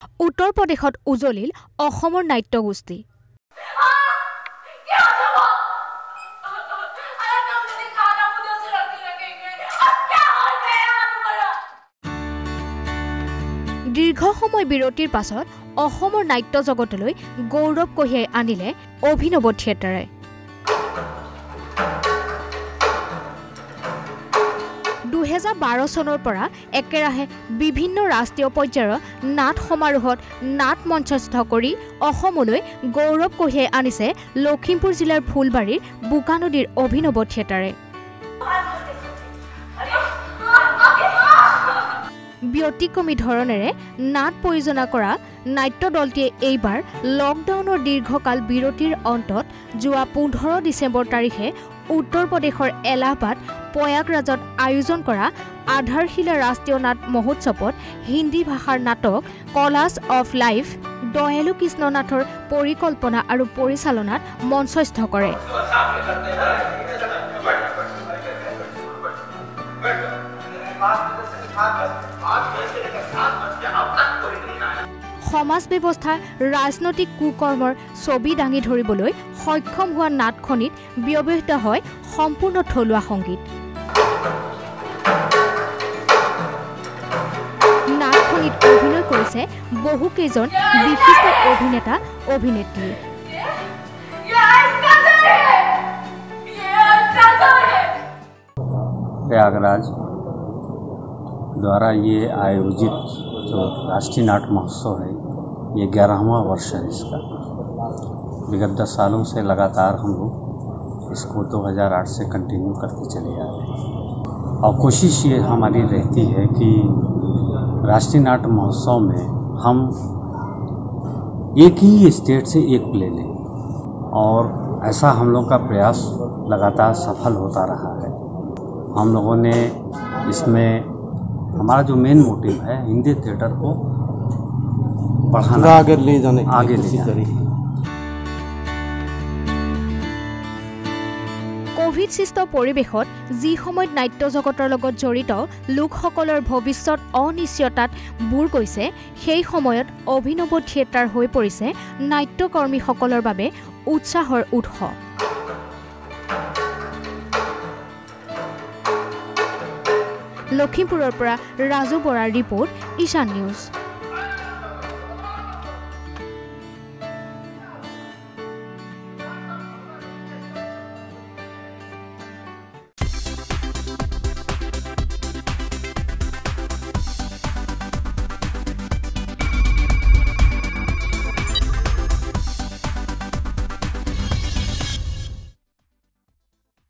উত্তৰ প্ৰদেশত উজলিল অসমৰ নাট্যগোষ্ঠী। দীৰ্ঘ সময় বিৰতিৰ পাছত অসমৰ নাট্য জগতলৈ গৌৰৱ কঢ়িয়াই আনিলে অভিনৱ থিয়েটাৰে। চনৰ পৰা একেৰাহে বিভিন্ন ৰাষ্ট্ৰীয় পৰ্যায়ৰ নাট সমাৰোহত নাট মঞ্চস্থ কৰি অসমলৈ গৌৰৱ কঢ়িয়াই আনিছে লখিমপুৰ জিলাৰ ফুলবাৰীৰ বোকানদীৰ অভিনৱ থিয়েটাৰে। ব্যতিক্ৰমী ধৰণেৰে নাট পৰিচালনা কৰা নাট্য দলটিয়ে এইবাৰ লকডাউনৰ দীৰ্ঘকাল বিৰতিৰ অন্তত যোৱা 15 ডিচেম্বৰ তাৰিখে উত্তৰ প্ৰদেশৰ এলাহাবাদ প্ৰয়াগৰাজত আয়োজন কৰা আধাৰশিলা ৰাষ্ট্ৰীয় নাট মহোৎসৱত হিন্দী ভাষাৰ নাটক কলাছ অফ লাইফ দয়ালু কৃষ্ণ নাথৰ পৰিকল্পনা আৰু পৰিচালনাত মঞ্চস্থ কৰে। সমাজ ব্যৱস্থা ৰাজনৈতিক কুকৰ্মৰ ছবি দাঙি ধৰিবলৈ সক্ষম হোৱা নাটখনিত ব্যৱহৃত হয় সম্পূৰ্ণ থলুৱা সংগীত। নাটখনিত অভিনয় কৰিছে বহুকেইজন বিশিষ্ট অভিনেতা অভিনেত্ৰী। प्रयागराज द्वारा ये आयोजित जो राष्ट्रीय नाट महोत्सव है ये 11वां वर्ष है इसका। विगत 10 सालों से लगातार हम लोग इसको 2008 से कंटिन्यू करते चले आ रहे हैं और कोशिश ये हमारी रहती है कि राष्ट्रीय नाट महोत्सव में हम एक ही स्टेट से एक प्ले लें और ऐसा हम लोग का प्रयास लगातार सफल होता रहा है। हम लोगों ने इसमें हमारा जो मेन मोटिव है हिंदी थिएटर को बढ़ाना, आगे ले जाने। কোভিড সৃষ্ট পৰিৱেশত যি সময়ত নাট্য জগতৰ লগত জড়িত লোকসকলৰ ভৱিষ্যত অনিশ্চয়তাত বুৰ গৈছে, সেই সময়ত অভিনৱ থিয়েটাৰ হৈ পৰিছে নাট্যকৰ্মীসকলৰ বাবে উৎসাহৰ উৎস। লখিমপুৰৰ পৰা ৰাজু বৰাৰ ৰিপৰ্ট, ঈশান নিউজ।